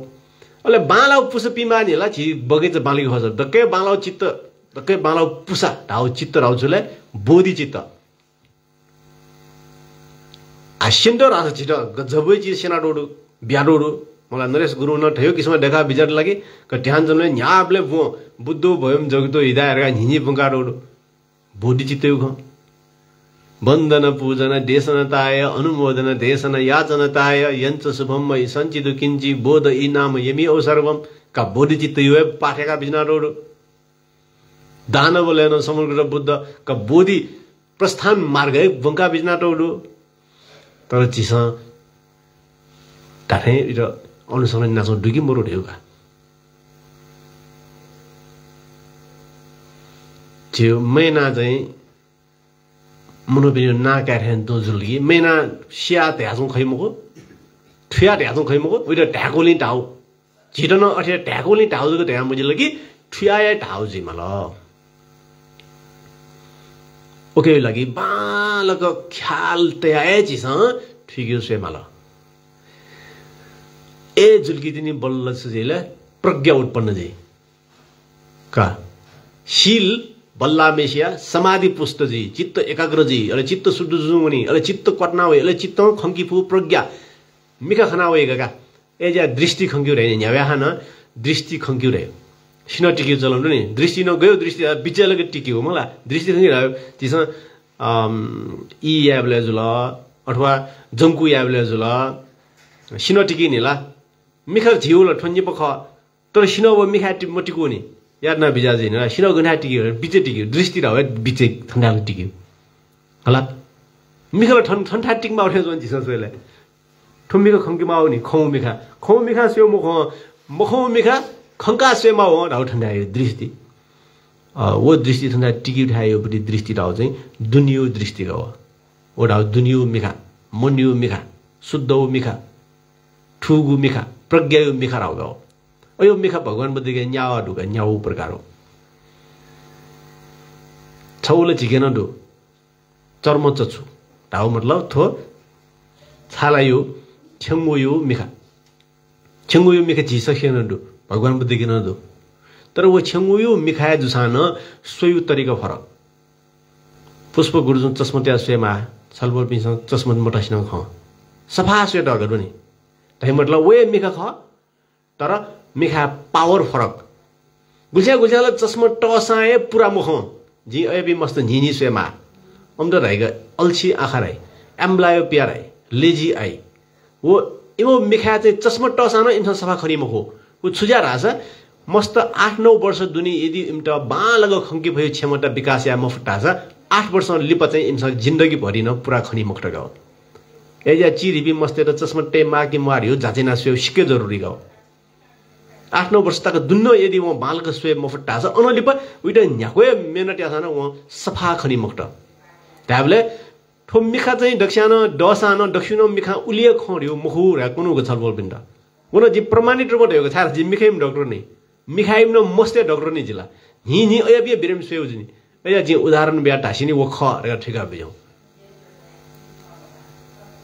S1: अले बालाउ पुस पिमानीला छि बगैंचा बालिक खस दक्कै बालाउ चित्त दक्कै बालाउ पुसा ढाउ चित्त राउजुले बोधि चित्त आश्चर्य रास छिट गजबै छि सेना डोडु ब्याडोडु मलाई नरेश गुरु न ठयो किसमा देखा बिजट लागि क ध्यान जमले न्यापले बुद्धो भयम जगतो हिदायरका हिनी बंगा डोडु बोधि चित्तयु ख वंदन पूजन देशनताय अनुमोदन देशन याचनताय यंच शुभम संचित किंची बोध ई नाम यमी अवसर्वम का बोधि चित्त यो पाठेका बिजना रोड दानव लेन समग्र बुद्ध का बोधि प्रस्थान मार्ग बंका बिजना रोड तर चिसा ताथे र अनुसरण नासो दुगी मरो ढेउका जे मैना चाहिँ मनोबियो ना काठेन दोजुलगी मेना सिया ध्याजों खैमको ठुया ध्याजों खैमको उइर ढाकोली ढाउ छिटन अठे ढाकोली ढाउ जको ध्यान बुझिल कि ठुया ढाउ जी मल ओके लागि बालक ख्याल तयाए जिस ठिक्यो से मल ए जुल्की दिनी बल्ल सजिले प्रज्ञा उत्पन्न जी का शील बल्ला मेसिया समाधि पुष्ट जी चित्त एकाग्र जी अले चित्त शुद्ध जुमुनी अले चित्त कटना होय अले चित्त खंकीफु प्रज्ञा मिका खना होय गका एजा दृष्टि खंक्यु रे न्याव्या हन दृष्टि खंक्यु रे सिन टिक्यु चलाउनु नि दृष्टि न गयो दृष्टि बिचले टिक्यु मला दृष्टि खंक्यु रे तिस ई याबले जुल अथवा जंकु याबले जुल सिन टिकि निला मिखा झिउल ठन्नी पख तर सिन व मिखा टिकु नि याद न बिजाजी न सिनो गना टिक्यो बिचे टिक्यो दृष्टि रहे बिचे ठन्डा टिक्यो होला मिखल ठन्डा टिकमा उठे जन जिस सोले ठुम्मीको खंकीमा आउनी खौ मिखा सेउ मखौ मिखा खंका सेमा हो राउ ठन्डा यो दृष्टि वो दृष्टि ठन्डा टिकी उठायो बडी दृष्टि राउ चाहिँ दुनियो दृष्टि हो ओडाउ दुनियो मिखा मन्यु मिखा शुद्धौ मिखा ठुगु मिखा प्रज्ञायु मिखा राउगाओ अयो मिखा भगवान बुद्ध के न्याव ढुका न्याउ प्रकारो छौले झिकेन दु चर्म चछु ढाउ मतलब थो छालायु छेंगुयु मिखा झि सखेन दु भगवान बुद्ध के न दु तर वो छेंगुयु मिखा जुसान सोयु तरिका फरक पुष्प गुरुजुन चस्मत्या स्वेमा छलबोल पिस चस्मत मोटासिन ख सफा स्वेट अगर पनि तै मतलब वे मिखा ख तर मिखा पावर फरक गुल्छा चस्मत टसाए पुरा मुख जी अबि मस्त झिनी स्वेमा अम्दो रहेगा अल्छी आँखा रहे एम्ब्लायो प्याराई लेजी आई वो इमो मिखा चाहिँ चस्मत टसाना इन्थ सफा खरी मुख वो छुजा राछ मस्त 8-9 वर्ष दुनी यदि इम्टा बालग खंकी भयो क्षमता विकास या मफटा छ 8 वर्ष लिप चाहिँ इन्सा जिन्दगी भरि न पुरा खनी मुखट गाओ एजा चिरिबी मस्ते त चस्मटे माकी मारियो जाचेना स्वे सिके जरुरी गाओ 8-9 वर्ष तक दुन्न यदि म बालक स्वे मफटा छ अनलिप उइटा न्याकोय मेहनत यासन व सफा खनी मुखट त्याबले ठो मिखा चाहिँ दक्षिण डसान दक्षिण मिखा उलिए खर्यो मुखु रा कुनुको छलबोल पिन्ड उन जी प्रमाणित रूपमा हेको छ जी मिखाइम डाक्टर नै मिखाइम न मस्ते डाक्टर नै जिला हि अया बे बिरम स्वे उजनी अया जी उदाहरण बिया ढासिनी वो ख रा ठेका बिजौ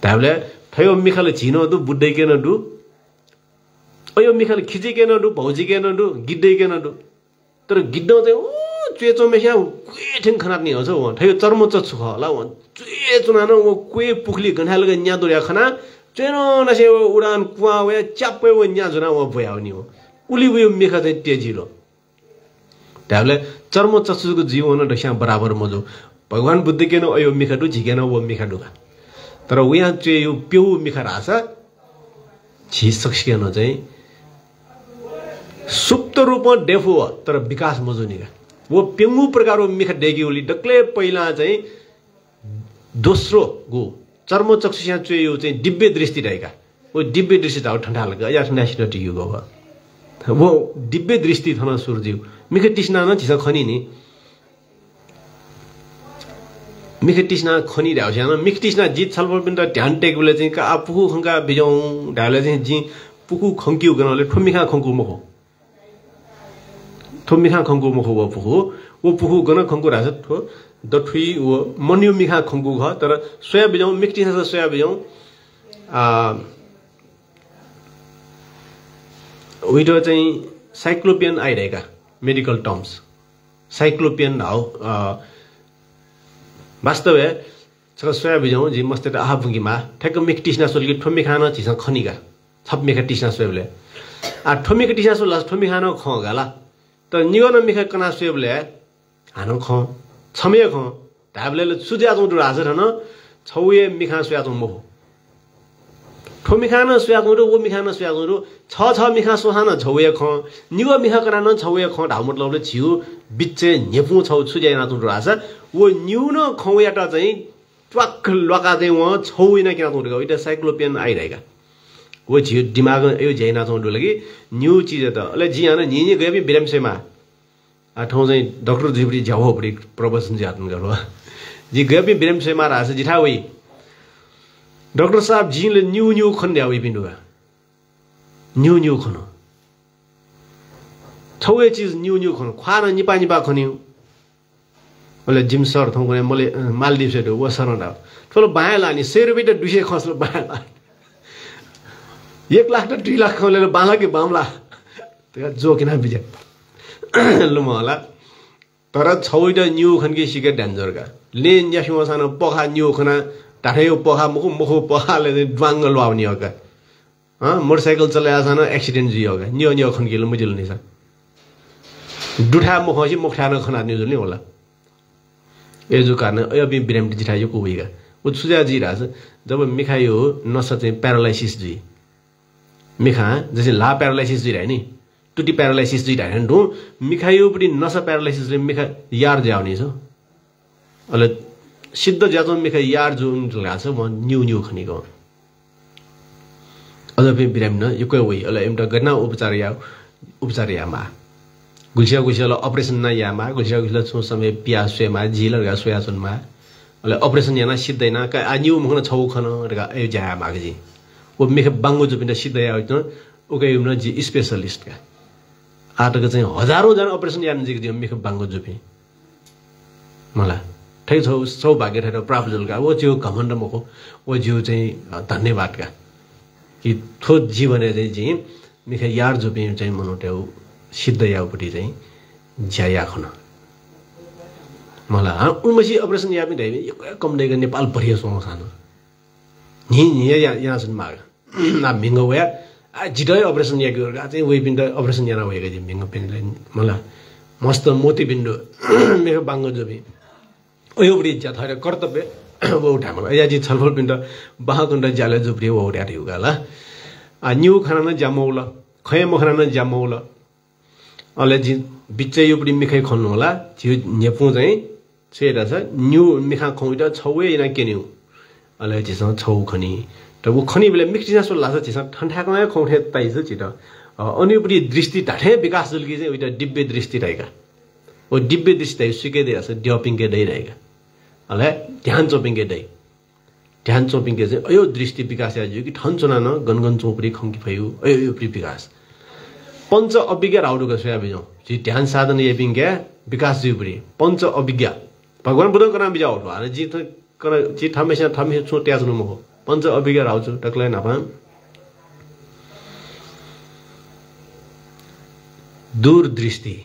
S1: त्याबले थयो मिखाले झिनो दु बुड्दै केन दु अयो मिखाले खिचे केन दु भौजी केन दु गिड्दै केन दु तर गिड्दो चाहिँ ओ चेचो मेख्या कुए ठिङ खनात नि हुन्छ व थयो चर्म चछु ख ला व चेचुना न वो कुए पुखली गन्हाल ग न्या दोर्या खना चेनो नसे उडान कुवा वे च्यापे व न्या जुना व भयाउ नि हो उली व मेखा चाहिँ तेजिलो त्याबले चर्म चछुको जीवन दशा बराबर मजो भगवान बुद्ध केन अयो मिखा दु झिकेन व मिखा दुगा तर उया चाहिँ यो प्यौ मिखा राछ छि सक्सिएन चाहिँ सुप्त रूपमा डेफो तर विकास मजो निगा वो पेंगु प्रकारको मिखा डेगी ओली डक्ले पहिला चाहिँ दोस्रो गो चर्म चक्षुसिया चाहिँ यो चाहिँ दिव्य दृष्टि रहेका वो दिव्य दृष्टि त ठण्डा लगा या ठण्डा सिट टियो गो वो दिव्य दृष्टि थन सुरजिउ मिखे तिस्ना न छिस खनी नि मिखे तिस्ना खनी राउ छैन मिखे तिस्ना जित छलबल पनि त ध्यान टेकुले चाहिँ का पुखु खंका बिजौ ढाले चाहिँ जी पुखु खंकिउ गनले ठोमिखा खंकु मखो ठोमिखा खंकु मखो वो पुखु गन खंकु राछ ठो दठुई वो मन्यु मिखा खंकु ख तर सोया बिजौ मिखे तिस्ना सोया बिजौ उइटो चाहिँ साइक्लोपियन आइरहेका मेडिकल टर्म्स साइक्लोपियन हाउ वास्तव है सोया बिजौ जी मस्ते त आहा भुंगीमा ठेक मिख टिस्ना सोलकी ठोमी खान छिस खनीगा छप मिखा टिस्ना सोबले आ ठोमी का टिस्ना सोला ठोमी खान ख गाला त निगन मिखा कना सोबले हानो ख छमे ख धाबले सुज्या जौ दुरा हाजर न छौए मिखा सोया जौ मो ठोमी खान सोया जौ वो मिखा न सोया जौ छ मिखा सोहान छौए ख निगो मिखा कना न छौए ख ढाउ मतलबले छिउ बिच्चे नेपु छौ सुज्या न दुरा हाजर वो न्यू न खौयाटा चाहिँ ट्वाक लगा चाहिँ व छौइन किन दुरेको इटा साइक्लोपियन आइरहेका वो झिउ दिमाग यो झैना चौडो लागि न्यू चीज त अले जियान नि गए बिरम सेमा आ ठाउँ चाहिँ डाक्टर जिबडी झ्याउपडी प्रवचन ज्यातन गर्नु जी गए बिरम सेमा रास जिठा वइ डाक्टर साहब जिले न्यू खन ल्याउ पिनुगा न्यू खन छौए चीज न्यू खन खान निपा खन्यु मलाई जिम सर थौ गने मैले मालदिव से वो सरना ठोलो बाया लानी 100 रुपैयाँ त 200 खस्रो बाया 1 लाख त 2 लाख खौले बाला के बामला त्यो जोकिन बिजे लुमला तर छौइट न्यू खनके सिके डेन्जर का लेन यासु सान पखा न्यू खना टाठेयो पखा मुखु पखाले ड्वांग लवाउने हो का मोटरसाइकल चलाया सान एक्सिडेन्ट जियो का न्यू खनके ल मुजिल नि छ दुठा मुखसी मुखठान खना न्यू नि होला एजो कारण अबि बिराम जिठा यो कोइगा उ सुजा जी राज जब मिखायो नस चाहिँ प्यारालाइसिस जी मिखा जैसे ला प्यारालाइसिस जी रानी टुटी प्यारालाइसिस जी रानी दु मिखायो पनि नस प्यारालाइसिस ले मिखा यार जाउने छ अले सिद्ध ज्याजो मिखा यार जुन लाछ म न्यू खनीको अझै बिराम न यो कोइ अले एउटा गना उपचार यामा गुल्सिया ऑपरेशन ना यामा गुल्सिया छु समय पिया स्वेमा झिलर गा सोया सुनमा अले ऑपरेशन याना सिद्धैना का आन्यू मखना छौ खन रगा ए जाया मागजी वो मेखे बांगो जुपिन सिद्धया होइतो ओके युमना जी स्पेशलिस्ट का आटको चाहिँ हजारौं जना ऑपरेशन यान जी दियो मेखे बांगो जुपि मला ठै छौ सौभाग्य ठै प्राप्तजल का वो जिउ घमण्ड मको वो जिउ चाहिँ धन्यवाद का कि थो जीवन चाहिँ जी मेखे यार जुपि चाहिँ मनोटेउ सिद्धयापटी चाहिँ ज्याया खन मला उमसी ऑपरेशन यापि दै कम दैगा नेपाल भरिया सोङ सानो नि या सुन माग ना मिंगो वे आ जिडै ऑपरेशन या गरगा चाहिँ वे बिन ऑपरेशन याना वेगा जी मिंगो पिनले मला मस्त मोती बिन्दु मेरो बांगो जोबी ओयोबडी ज्या थरे कर्तव्य वो उठा मला या जी छलफल पिन बाहकुण्ड ज्याले जुब्री वो उठा दिउगा ला आ न्यू खाना न जामौल खय मखना न जामौल अले जी बिच्चे योबडी मिखै खन्नु होला जिउ नेपु चाहिँ छेदा छ न्यू मिखा खौइदा छौए इना केन्यु अले जिसँग छौ खनी त वो खनी बेले मिक्सिना सो लाछ जिसँग ठण्ठाकमा खौठे ताइछ छिट अनिपरि दृष्टि ढाठे विकास जुलकी चाहिँ उइटा दिव्य दृष्टि रहेका ओ दिव्य दृष्टि ताइ सुके दिया छ ड्योपिङके दै रहेका अले ध्यान चोपिङके दै ध्यान चोपिङके चाहिँ अयो दृष्टि विकास या कि ठन चुना न गनगन चोपरी खंकी फयु अयो यो विकास पंच अभिज्ञा राउडुको सोया बिजौ जी ध्यान साधन येपिङके विकास जुपरी पंच अभिज्ञा भगवान बुद्धको नाम बिजाउ हो अरे जी त कर जी थमेसा छु त्याज्नु मो पंच अभिज्ञा राउछु टक्लै नापा दूरदृष्टि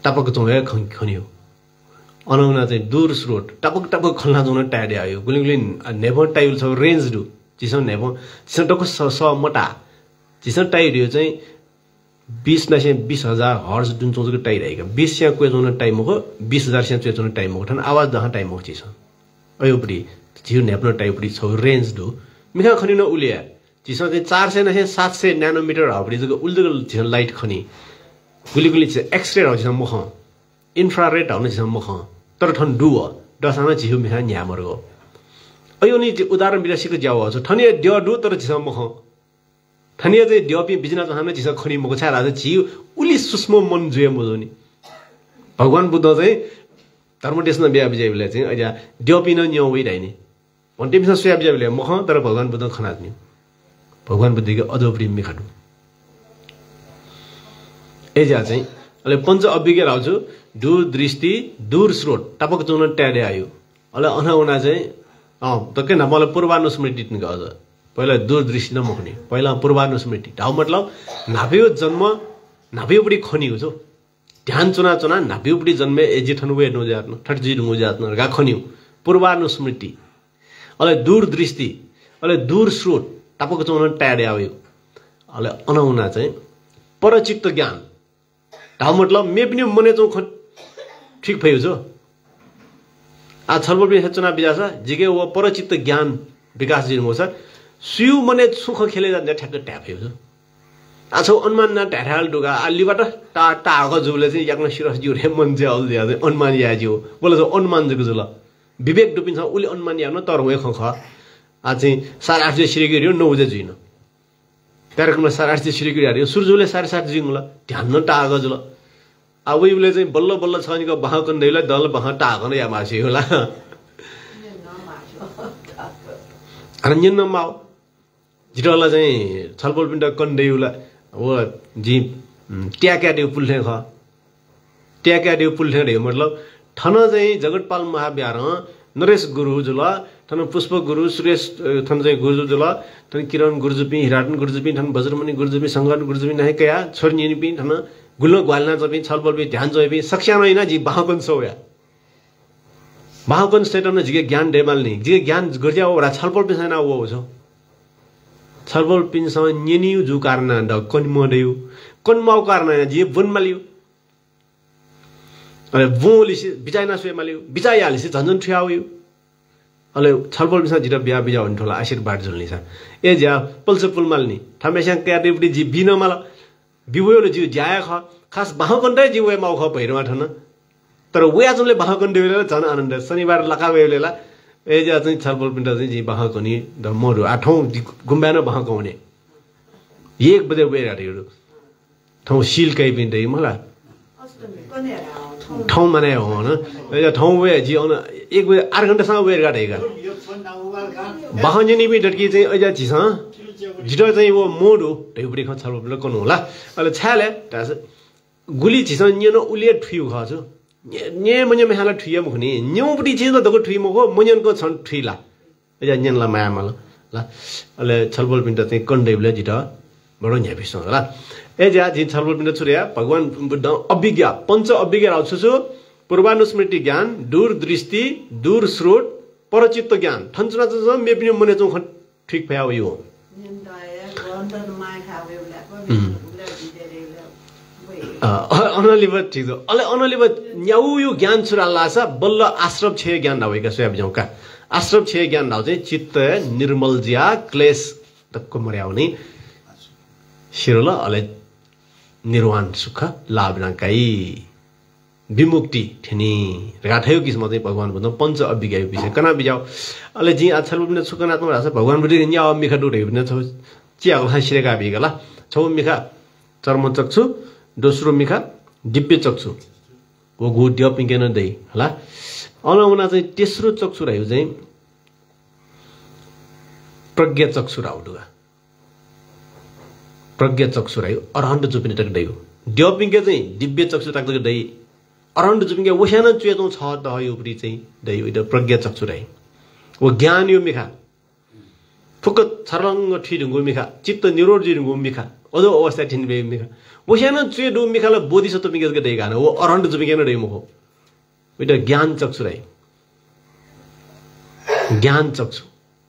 S1: टपक चोया खनियो अनौना चाहिँ दूर स्रोत टपक टपक खल्ना जोन टाडे आयो गुलिगुली नेभर टाइल छ रेन्ज दु जिस नेभर जिस टक स मटा जिस टाइडियो चाहिँ 20,000 हर्ज जुन चोजको टाइड आइका 20 स्या क्वे जोन टाइम हो 20,000 स्या चोजन टाइम हो ठन आवाज दहा टाइम हो छिस अयोपडी जिउ नेप्न टाइपडी छ रेन्ज दु मिखा खनिन उलिया जिस चाहिँ 400 न 700 न्यानोमिटर हबडी जको उल्दगल जिस लाइट खनी गुलिगुली चाहिँ एक्सरे हो जिस मख इन्फ्रारेड हुन जिस मख तर ठन दु हो दसाना जिउ मिखा न्यामरगो अयो नि उदाहरण बिरासीको ज्याउ हो ठनिया ड्य दु तर जिस मख ठनिया चाहिँ ड्यपि बिजना जहान जिस खनी मको छ राजा जिउ उली सुष्म मन जुए मजोनी भगवान बुद्ध चाहिँ धर्मदेशमा बिया बिजाइले चाहिँ अझ ड्यपि न न्यौ वइराइनी भन्टेमिसा सोया बिजाइले मख तर भगवान बुद्ध खनाज्नी भगवान बुद्धको अदोपरी मिखाडु एजा चाहिँ अले पंच अभिज्ञा राउछु दूर दृष्टि दूर स्रोत टपक चुन ट्याडे आयो अले अनाउना चाहिँ तके न मलाई पूर्वानुस्मृति नि गज पहिला दूरदृष्टि न मखनी पहिला पूर्वानुस्मृति ढाउ मतलब नाभ्यो जन्म नाभ्योपडी खनी हो ध्यान चुना चुना नाभ्योपडी जन्मे एजिठन वे नो जातन ठटजी नु जातन गा खनिउ पूर्वानुस्मृति अले दूरदृष्टि अले दूर स्रोत टपक चुन ट्याडे आयो अले अनाउना चाहिँ परचित्त ज्ञान ढाउ मतलब मे पनि मने चौ ठीक भयो जो आ छलबल पनि चुना बिजा छ जिके वो परचित्त ज्ञान विकास दिनु छ सुयु मने सुख खेले जान्छ ठ्याक्क ट्याप हो आछौ अनुमान न ढाढाल डुगा आलीबाट टा टाको जुले चाहिँ याक्न सिरस जिउ रे मन चाहिँ अल दिया अनुमान या जिउ बोले छ अनुमान जको जुल विवेक डुपिन्छ उले अनुमान यानो तर वे खख आ चाहिँ 8:30 श्रीगिरियो 9 बजे जुइन कार्यक्रममा 8:30 श्रीगिरि हारियो सुरजुले 7:30 जिङला ध्यान न टाको जुल आ उले चाहिँ बल्ल बल्ल छनिको बाहकन दैले दल बाह टाकन या मासी होला अरन्यन नमाउ जिटला चाहिँ छलफल पिण्ड कन्डेउला वो जी ट्याक्या देउ पुल्थे ख ट्याक्या देउ पुल्थे रे मतलब ठन चाहिँ जगतपाल महाविहार नरेश गुरु जुला ठन पुष्प गुरु सुरेश ठन चाहिँ गुरु जुला ठन किरण गुरुजुपी हिराटन गुरुजुपी ठन बज्रमणि गुरुजुपी संगन गुरुजुपी नहे कया छोरनी पि ठन गुल्लो ग्वालना जपि छलफल पि ध्यान जपि सक्षानो हैन जी बाहकन सोया बाहकन स्टेटन जिगे ज्ञान डेमाल्नी जिगे ज्ञान गर्जा ओरा छलफल पि छैन वो छ छलफल पिन सम न्यनिउ जु कारण द कन्मदेउ कन्माउ कारण जी वनमालिउ अले वोलिस बिचाइना सोयमालिउ बिचाइहालिस झन्झन ठ्याउयो अले छलफल पिन जिरा बिया बिया हुन ठोला आशीर्वाद जुल्नी छ ए ज्या पल्स पुलमाल्नी थामेसा क्या देवडी जी बिनमाल बिवयोले जी ज्याया ख खास बाहकन्दै जीवे माउ ख भैरवा ठन तर उयाजले बाहकन देवेले झन आनन्द शनिबार लकावेलेला एजा चाहिँ छलफल पिण्ड चाहिँ जी बाहकनी द मरु 8औं गुम्बान बाहकउने 1 बजे वेराडियो ठौ सिल कै पिण्दै मला ठाउँ माने हो न ठाउँ वे जिउन 1 बजे 8 घण्टासम्म वेर गाडेका बाहन नि डटकी चाहिँ अझ झिस झिटो चाहिँ वो मोड हो ढेउबडी ख छलबल कोन होला अहिले छाले तास गुली झिस न्यन उले ठुयु खाछु ने मन्य मेहाला ठुय मुखनी न्यौबडी छिस दको ठुय मुखो मन्यनको छन ठुइला अझ न्यनला मायामल ल अहिले छलबल पिण्ड चाहिँ कन्डेबले झिटो बडो न्यापिस होला ए जा झि छलबल पिण्ड छुर्या भगवान बुद्ध अभिज्ञ पंच अभिज्ञ राउछु पूर्वानुस्मृति ज्ञान दूरदृष्टि दूर स्रोत परचित्त ज्ञान ठन्चना छ मेपिन मने चौ ठीक भया यो अनलिब ठीक हो अले अनलिब न्याउ यो ज्ञान छुराला छ बल्ल आश्रम छे ज्ञान नभएका सोया बिजौका आश्रम छे ज्ञान नाउ चाहिँ चित्त निर्मल ज्या क्लेश तक्को मर्याउने शिरोल अले निर्वाण सुख लाभ नकाई विमुक्ति ठेनी राठयो किस्म चाहिँ भगवान बुद्ध पंच अभिज्ञ विषय कना बिजाउ अले जी आछल बुद्ध सुकनात्मक रास भगवान बुद्ध न्या मिखा डुडे बुद्ध छ चिया गला सिरेका बिगला छौ मिखा चर्म चक्षु दोस्रो मिखा दिव्य चक्षु वो गु द्य पिंकेन दै होला अनौना चाहिँ तेस्रो चक्षु रह्यो चाहिँ प्रज्ञा चक्षु राउडुगा प्रज्ञा चक्षु रह्यो अरहण्ड जुपिने टक दैयो द्य पिंके चाहिँ दिव्य चक्षु टक दै अरहण्ड जुपिंके वसाना चेतौ छ त यो उपरि चाहिँ दै यो प्रज्ञा चक्षु रह्यो वो ज्ञान यो मिखा फुक छरंग ठिडुंगु मिखा चित्त निरोध जिडुंगु मिखा अदो अवस्था ठिन बे मिखा वसाना चेदु मिखाला बोधिसत्व पिंके दै गाना वो अरहण्ड जुपिंके न दै मुखो यो ज्ञान चक्षु रह्यो ज्ञान चक्षु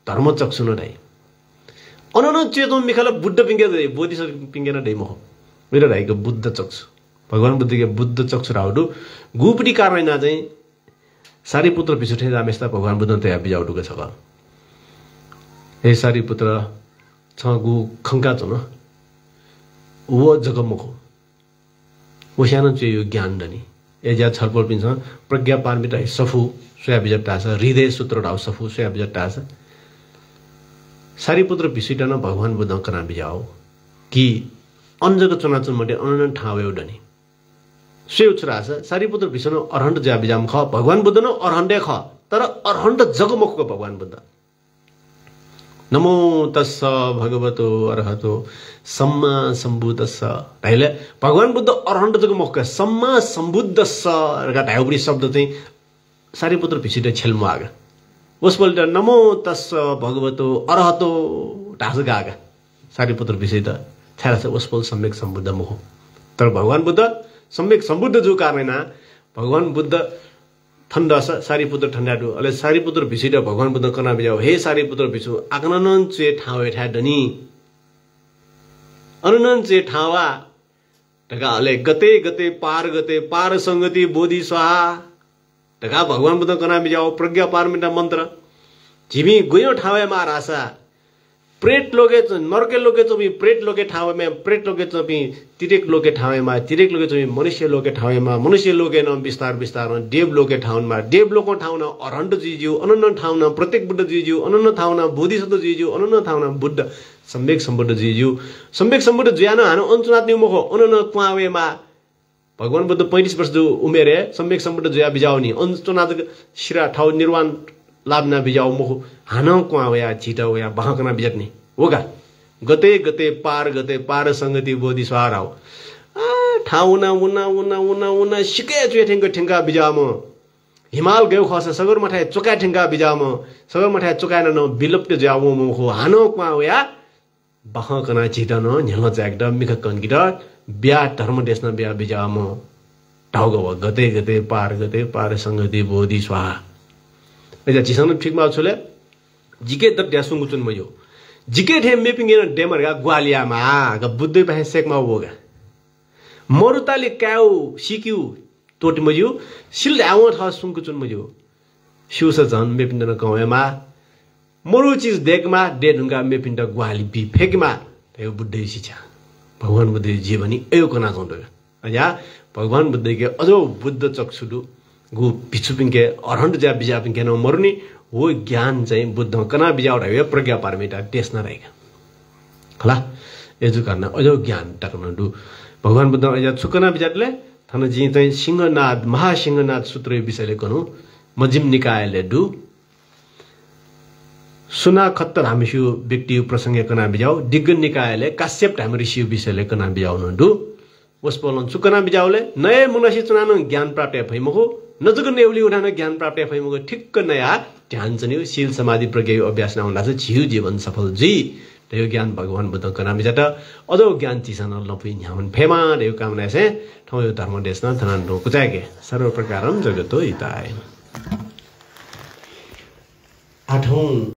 S1: धर्म चक्षु न दै अनन चेतौ मिखाला बुद्ध पिंके दै बोधिसत्व पिंके न दै मुखो मेरो रहेको बुद्ध चक्षु भगवान बुद्धके बुद्ध चक्षु राउडु गुपडी कारण चाहिँ सारीपुत्र पिछुठे रामेस्ता भगवान बुद्ध तया बिजाउडुको छ हे सारीपुत्र छ गु खंका छ न वो जगमको वो सानो चाहिँ यो ज्ञान दनी एजा छलपल पिन्छ प्रज्ञा पारमिता सफु सोया बिजटा छ हृदय सूत्र राउ सफु सोया बिजटा छ सारीपुत्र पिछुटन भगवान बुद्ध कना बिजाउ कि अन्जको चुनाचुन मटे अनन ठावे उडनी सेउ छुरा छ सारीपुत्र पिछुन अरहण्ड ज्या बिजाम ख भगवान बुद्ध न अरहण्डे ख तर अरहण्ड जगमुखको भगवान बुद्ध नमो तस्स भगवतो अरहतो सम्मा सम्बुद्धस्स हैले भगवान बुद्ध अरहण्ड जगमुखका सम्मा सम्बुद्धस्स रका ढाउबडी शब्द चाहिँ सारीपुत्र पिछुटे छेलमु आगा उसपल्ट नमो तस्स भगवतो अरहतो ढास गागा सारीपुत्र पिछुट छारा छ उसपल सम्यक सम्बुद्ध मुख तर भगवान बुद्ध सम्यक सम्बुद्ध जो कारण भगवान बुद्ध ठण्डा सारीपुत्र ठण्डाडु अले सारीपुत्र भिसिड भगवान बुद्ध कना बिजाउ हे सारीपुत्र भिसु आकनन चे ठावे ठा डनी अननन चे ठावा टका अले गते गते पार संगति बोधि स्वाहा टका भगवान बुद्ध कना बिजाउ प्रज्ञा पारमिता मन्त्र झिमी गयो ठावे मा रासा प्रेत लोगे नरके लोगे चोपी प्रेत लोगे ठावेमा प्रेत लोगे चोपी तिरेक लोगे ठावेमा तिरेक लोगे चोपी मनुष्य लोगे ठावेमा मनुष्य लोगे न विस्तार विस्तार देव लोगे ठाउनमा देव लोको ठाउन अरहण्ड जिज्यू अनन्न ठाउन प्रत्येक बुद्ध जिज्यू अनन्न ठाउन बोधिसत्व जिज्यू अनन्न ठाउन बुद्ध सम्यक सम्बुद्ध जिज्यू सम्यक सम्बुद्ध ज्यान हानु अञ्चनाथ निमुखो अनन्न क्वावेमा भगवान बुद्ध 35 वर्ष जो उमेरे सम्यक सम्बुद्ध ज्या बिजाउनी अञ्चनाथ शिरा ठाउ निर्वाण लाभना बिजाउ मुखो हान क्वावया छिटवया बहकना बिजट्ने होगा गते गते पार संगति बोधि स्वाराउ ठाउना उना उना उना उना सिके चुए ठेंगा बिजाम हिमाल गयो खस सगरमाथा चोका ठेंगा बिजाम सगरमाथा चोकान न विलुप्त जाउ मुखो हानो क्वावया बहकना छिटन झेल च्याक्ड मिख कन्किट ब्या धर्म देशना ब्या बिजाम ठाउगव गते गते पार संगति बोधि स्वाहा एजा चिसन ठीक मा छोले जिके द द्यासुंगु चुन मयो जिके थे मेपिंगेन डेमरगा ग्वालियामा ग बुद्धै पाहे सेकमा होगा मरुताले काउ सिक्यु तोट मयो सिल आउ थ सुंगु चुन मयो शिवस जन मेपिंदन कवेमा मरु चीज देखमा डेढुंगा मेपिंद ग्वाली बि फेकमा त्यो बुद्धै शिक्षा भगवान बुद्ध जीवनी एयो कना जोंदो अया भगवान बुद्ध के अजो बुद्ध चक्षुडु गु पिछुपिंके अरहण्ड ज्या बिजा पिंके न मरुनी वो ज्ञान चाहिँ बुद्ध कना बिजाउ रह्यो प्रज्ञा पारमिता देश न रहेगा हला एजु गर्न अजो ज्ञान टक्न दु भगवान बुद्ध अझ छुकना बिजाटले थाना जी चाहिँ सिंहनाद महासिंहनाद सूत्र विषयले कनु मजिम निकायले डु सुना खत्तर हामीसियो व्यक्ति प्रसंग कना बिजाउ दिग्गन निकायले काश्यप हामीसियो विषयले कना बिजाउ नडु वस्पोलन सुकना बिजाउले नय मुनसी चुनानो ज्ञान प्राप्त भइमको नजुक नेउली उठान ज्ञान प्राप्त भइमको ठिक्क नया ध्यान चन्यो शील समाधि प्रज्ञा अभ्यास नाउला चाहिँ झिउ जीवन सफल जी त्यो ज्ञान भगवान बुद्धको नाम बिजाट अदो ज्ञान चिसन लपि न्यामन फेमा देउ कामना से ठौ यो धर्म देशना थनान रो कुचाके सर्व प्रकारम जगतो हिताय 8औं